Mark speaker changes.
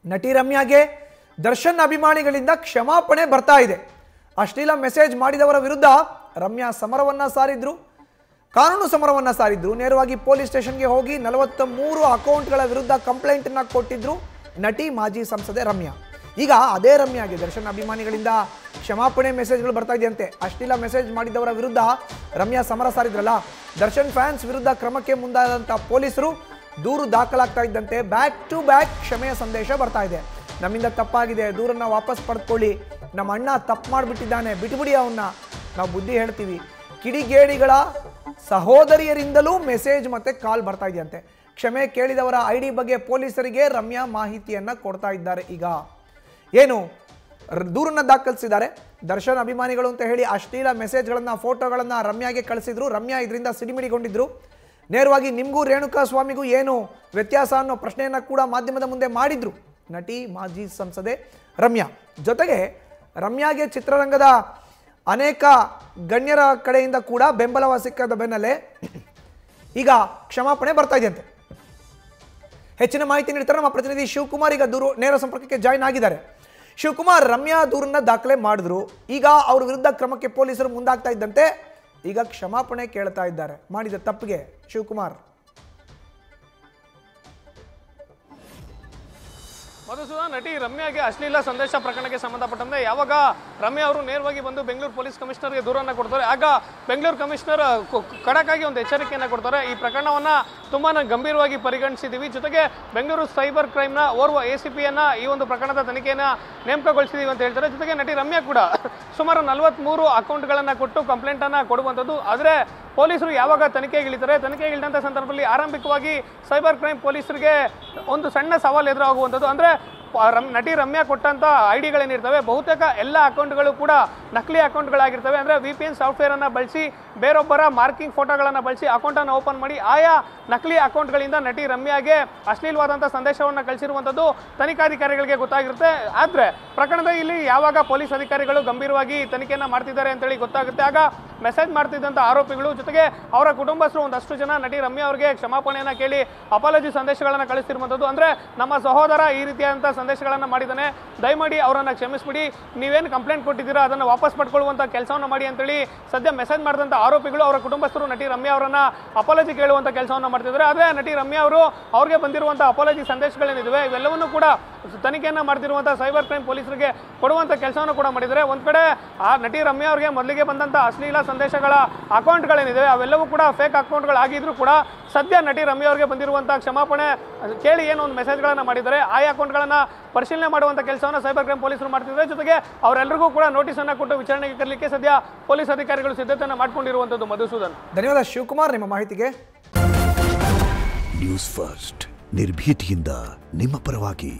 Speaker 1: ನಟಿ ರಮ್ಯಾಗೆ ದರ್ಶನ್ ಅಭಿಮಾನಿಗಳಿಂದ ಕ್ಷಮಾಪಣೆ ಬರ್ತಾ ಇದೆ. ಅಶ್ಲೀಲ ಮೆಸೇಜ್ ಮಾಡಿದವರ ವಿರುದ್ಧ ರಮ್ಯಾ ಸಮರವನ್ನ ಸಾರಿದ್ರು, ಕಾನೂನು ಸಮರವನ್ನ ಸಾರಿದ್ರು. ನೇರವಾಗಿ ಪೊಲೀಸ್ ಸ್ಟೇಷನ್ಗೆ ಹೋಗಿ 43 ಅಕೌಂಟ್ಗಳ ವಿರುದ್ಧ ಕಂಪ್ಲೇಂಟ್ ಅನ್ನ ಕೊಟ್ಟಿದ್ರು ನಟಿ ಮಾಜಿ ಸಂಸದೆ ರಮ್ಯಾ. ಈಗ ಅದೇ ರಮ್ಯಾಗೆ ದರ್ಶನ್ ಅಭಿಮಾನಿಗಳಿಂದ ಕ್ಷಮಾಪಣೆ ಮೆಸೇಜ್ಗಳು ಬರ್ತಾ ಇದೆಯಂತೆ. ಅಶ್ಲೀಲ ಮೆಸೇಜ್ ಮಾಡಿದವರ ವಿರುದ್ಧ ರಮ್ಯಾ ಸಮರ ಸಾರಿದ್ರಲ್ಲ, ದರ್ಶನ್ ಫ್ಯಾನ್ಸ್ ವಿರುದ್ಧ ಕ್ರಮಕ್ಕೆ ಮುಂದಾದಂಥ ಪೊಲೀಸರು ದೂರು ದಾಖಲಾಗ್ತಾ ಇದ್ದಂತೆ ಬ್ಯಾಕ್ ಟು ಬ್ಯಾಕ್ ಕ್ಷಮೆಯ ಸಂದೇಶ ಬರ್ತಾ ಇದೆ. ನಮ್ಮಿಂದ ತಪ್ಪಾಗಿದೆ, ದೂರನ್ನ ವಾಪಸ್ ಪಡೆದುಕೊಳ್ಳಿ, ನಮ್ಮ ಅಣ್ಣ ತಪ್ಪು ಮಾಡಿಬಿಟ್ಟಿದ್ದಾನೆ, ಬಿಟ್ಬಿಡಿ ಅವನ್ನ, ನಾವು ಬುದ್ಧಿ ಹೇಳ್ತೀವಿ. ಕಿಡಿಗೇಡಿಗಳ ಸಹೋದರಿಯರಿಂದಲೂ ಮೆಸೇಜ್ ಮತ್ತೆ ಕಾಲ್ ಬರ್ತಾ ಇದೆಯಂತೆ. ಕ್ಷಮೆ ಕೇಳಿದವರ ID ಬಗ್ಗೆ ಪೊಲೀಸರಿಗೆ ರಮ್ಯಾ ಮಾಹಿತಿಯನ್ನ ಕೊಡ್ತಾ ಇದ್ದಾರೆ. ಈಗ ಏನು ದೂರನ್ನ ದಾಖಲಿಸಿದ್ದಾರೆ. ದರ್ಶನ್ ಅಭಿಮಾನಿಗಳು ಅಂತ ಹೇಳಿ ಅಶ್ಲೀಲ ಮೆಸೇಜ್ಗಳನ್ನ ಫೋಟೋಗಳನ್ನ ರಮ್ಯಾಗೆ ಕಳಿಸಿದ್ರು. ರಮ್ಯಾ ಇದರಿಂದ ಸಿಡಿಮಿಡಿಗೊಂಡಿದ್ರು. ನೇರವಾಗಿ ನಿಮಗೂ ರೇಣುಕಾ ಸ್ವಾಮಿಗೂ ಏನು ವ್ಯತ್ಯಾಸ ಅನ್ನೋ ಪ್ರಶ್ನೆಯನ್ನ ಕೂಡ ಮಾಧ್ಯಮದ ಮುಂದೆ ಮಾಡಿದ್ರು ನಟಿ ಮಾಜಿ ಸಂಸದೆ ರಮ್ಯಾ. ಜೊತೆಗೆ ರಮ್ಯಾಗೆ ಚಿತ್ರರಂಗದ ಅನೇಕ ಗಣ್ಯರ ಕಡೆಯಿಂದ ಕೂಡ ಬೆಂಬಲ ಸಿಕ್ಕದ ಬೆನ್ನಲ್ಲೇ ಈಗ ಕ್ಷಮಾಪಣೆ ಬರ್ತಾ ಇದೆಯಂತೆ. ಹೆಚ್ಚಿನ ಮಾಹಿತಿ ನೀಡ್ತಾರೆ ನಮ್ಮ ಪ್ರತಿನಿಧಿ ಶಿವಕುಮಾರ್. ಈಗ ನೇರ ಸಂಪರ್ಕಕ್ಕೆ ಜಾಯ್ನ್ ಆಗಿದ್ದಾರೆ. ಶಿವಕುಮಾರ್, ರಮ್ಯಾ ದೂರನ್ನ ದಾಖಲೆ ಮಾಡಿದ್ರು. ಈಗ ಅವ್ರ ವಿರುದ್ಧ ಕ್ರಮಕ್ಕೆ ಪೊಲೀಸರು ಮುಂದಾಗ್ತಾ ಇದ್ದಂತೆ ಈಗ ಕ್ಷಮಾಪಣೆ ಕೇಳ್ತಾ ಇದ್ದಾರೆ ಮಾಡಿದ ತಪ್ಪಿಗೆ. ಶಿವಕುಮಾರ್,
Speaker 2: ಮಧುಸೂದನ್, ನಟಿ ರಮ್ಯಾಗೆ ಅಶ್ಲೀಲ ಸಂದೇಶ ಪ್ರಕರಣಕ್ಕೆ ಸಂಬಂಧಪಟ್ಟಂತೆ ಯಾವಾಗ ರಮ್ಯಾ ಅವರು ನೇರವಾಗಿ ಬಂದು ಬೆಂಗಳೂರು ಪೊಲೀಸ್ ಕಮಿಷನರ್ಗೆ ದೂರನ್ನು ಕೊಡ್ತಾರೆ, ಆಗ ಬೆಂಗಳೂರು ಕಮಿಷನರ್ ಖಡಕ್ಕಾಗಿ ಒಂದು ಎಚ್ಚರಿಕೆಯನ್ನು ಕೊಡ್ತಾರೆ. ಈ ಪ್ರಕರಣವನ್ನು ತುಂಬಾ ಗಂಭೀರವಾಗಿ ಪರಿಗಣಿಸಿದ್ದೀವಿ, ಜೊತೆಗೆ ಬೆಂಗಳೂರು ಸೈಬರ್ ಕ್ರೈಮ್ನ ಓರ್ವ ACPಯನ್ನು ಈ ಒಂದು ಪ್ರಕರಣದ ತನಿಖೆಯನ್ನು ನೇಮಕಗೊಳಿಸಿದ್ದೀವಿ ಅಂತ ಹೇಳ್ತಾರೆ. ಜೊತೆಗೆ ನಟಿ ರಮ್ಯಾ ಕೂಡ ಸುಮಾರು 43 ಅಕೌಂಟ್ಗಳನ್ನು ಕೊಟ್ಟು ಕಂಪ್ಲೇಂಟನ್ನು ಕೊಡುವಂಥದ್ದು. ಆದರೆ ಪೊಲೀಸರು ಯಾವಾಗ ತನಿಖೆಗಿಳಿತಾರೆ, ತನಿಖೆಗಿಳಿದಂಥ ಸಂದರ್ಭದಲ್ಲಿ ಆರಂಭಿಕವಾಗಿ ಸೈಬರ್ ಕ್ರೈಮ್ ಪೊಲೀಸರಿಗೆ ಒಂದು ಸಣ್ಣ ಸವಾಲು ಎದುರಾಗುವಂಥದ್ದು. ಅಂದರೆ ನಟಿ ರಮ್ಯಾ ಕೊಟ್ಟಂಥ IDಗಳೇನಿರ್ತವೆ ಬಹುತೇಕ ಎಲ್ಲ ಅಕೌಂಟ್ಗಳು ಕೂಡ ನಕಲಿ ಅಕೌಂಟ್ಗಳಾಗಿರ್ತವೆ. ಅಂದರೆ VPN ಸಾಫ್ಟ್ವೇರನ್ನು ಬಳಸಿ ಬೇರೊಬ್ಬರ ಮಾರ್ಕಿಂಗ್ ಫೋಟೋಗಳನ್ನು ಬಳಸಿ ಅಕೌಂಟನ್ನು ಓಪನ್ ಮಾಡಿ ಆಯಾ ನಕಲಿ ಅಕೌಂಟ್ಗಳಿಂದ ನಟಿ ರಮ್ಯಾಗೆ ಅಶ್ಲೀಲವಾದಂಥ ಸಂದೇಶವನ್ನು ಕಳಿಸಿರುವಂಥದ್ದು ತನಿಖಾಧಿಕಾರಿಗಳಿಗೆ ಗೊತ್ತಾಗಿರುತ್ತೆ. ಆದರೆ ಪ್ರಕರಣದಲ್ಲಿ ಇಲ್ಲಿ ಯಾವಾಗ ಪೊಲೀಸ್ ಅಧಿಕಾರಿಗಳು ಗಂಭೀರವಾಗಿ ತನಿಖೆಯನ್ನು ಮಾಡ್ತಿದ್ದಾರೆ ಅಂತೇಳಿ ಗೊತ್ತಾಗುತ್ತೆ, ಆಗ ಮೆಸೇಜ್ ಮಾಡ್ತಿದ್ದಂಥ ಆರೋಪಿಗಳು ಜೊತೆಗೆ ಅವರ ಕುಟುಂಬಸ್ಥರು ಒಂದಷ್ಟು ಜನ ನಟಿ ರಮ್ಯಾ ಅವರಿಗೆ ಕ್ಷಮಾಪಣೆಯನ್ನು ಕೇಳಿ ಅಪಾಲಜಿ ಸಂದೇಶಗಳನ್ನು ಕಳಿಸ್ತಿರುವಂಥದ್ದು. ಅಂದರೆ ನಮ್ಮ ಸಹೋದರ ಈ ರೀತಿಯಾದಂಥ ಸಂದೇಶಗಳನ್ನು ಮಾಡಿದ್ದಾನೆ, ದಯಮಾಡಿ ಅವರನ್ನು ಕ್ಷಮಿಸ್ಬಿಡಿ, ನೀವೇನು ಕಂಪ್ಲೇಂಟ್ ಕೊಟ್ಟಿದ್ದೀರಾ ಅದನ್ನು ವಾಪಸ್ ಪಡ್ಕೊಳ್ಳುವಂಥ ಕೆಲಸವನ್ನು ಮಾಡಿ ಅಂತೇಳಿ ಸದ್ಯ ಮೆಸೇಜ್ ಮಾಡಿದಂಥ ಆರೋಪಿಗಳು ಅವರ ಕುಟುಂಬಸ್ಥರು ನಟಿ ರಮ್ಯಾ ಅವರನ್ನ ಅಪಾಲಜಿ ಕೇಳುವಂಥ ಕೆಲಸವನ್ನು ಮಾಡ್ತಿದ್ದಾರೆ. ಆದರೆ ನಟಿ ರಮ್ಯಾ ಅವರು ಅವ್ರಿಗೆ ಬಂದಿರುವಂಥ ಅಪಾಲಜಿ ಸಂದೇಶಗಳೇನಿವೆ ಇವೆಲ್ಲವನ್ನೂ ಕೂಡ ತನಿಖೆಯನ್ನು ಮಾಡ್ತಿರುವಂಥ ಸೈಬರ್ ಕ್ರೈಮ್ ಪೊಲೀಸರಿಗೆ ಕೊಡುವಂಥ ಕೆಲಸವನ್ನು ಕೂಡ ಮಾಡಿದ್ದಾರೆ. ಒಂದು ಕಡೆ ಆ ನಟಿ ರಮ್ಯಾ ಅವರಿಗೆ ಮೊದಲಿಗೆ ಬಂದಂಥ ಅಶ್ಲೀಲ ಸಂದೇಶಗಳ ಅಕೌಂಟ್ಗಳೇನಿದೆ ಅವೆಲ್ಲವೂ ಕೂಡ ಫೇಕ್ ಅಕೌಂಟ್ಗಳಾಗಿದ್ರು ಕೂಡ ಸದ್ಯ ನಟಿ ರಮ್ಯಾ ಅವರಿಗೆ ಬಂದಿರುವಂಥ ಕ್ಷಮಾಪಣೆ ಕೇಳಿ ಏನೋ ಒಂದು ಮೆಸೇಜ್ಗಳನ್ನು ಮಾಡಿದ್ದಾರೆ. ಆಯಾ ಅಕೌಂಟ್ಗಳನ್ನು ಪರಿಶೀಲನೆ ಮಾಡುವಂಥ ಕೆಲಸವನ್ನು ಸೈಬರ್ ಕ್ರೈಮ್ ಪೊಲೀಸರು ಮಾಡ್ತಿದ್ದಾರೆ. ಜೊತೆಗೆ ಅವರೆಲ್ಲರಿಗೂ ಕೂಡ ನೋಟಿಸನ್ನು ಕೊಟ್ಟು ವಿಚಾರಣೆಗೆ ಕರಲಿಕ್ಕೆ ಸದ್ಯ ಪೊಲೀಸ್ ಅಧಿಕಾರಿಗಳು ಸಿದ್ಧತೆಯನ್ನು ಮಾಡಿಕೊಂಡಿರುವಂಥದ್ದು. ಮಧುಸೂದನ್,
Speaker 1: ಧನ್ಯವಾದ ಶಿವಕುಮಾರ್ ನಿಮ್ಮ ಮಾಹಿತಿಗೆ.
Speaker 3: ನ್ಯೂಸ್ ಫಸ್ಟ್ ನಿರ್ಭೀತಿಯಿಂದ ನಿಮ್ಮ ಪರವಾಗಿ.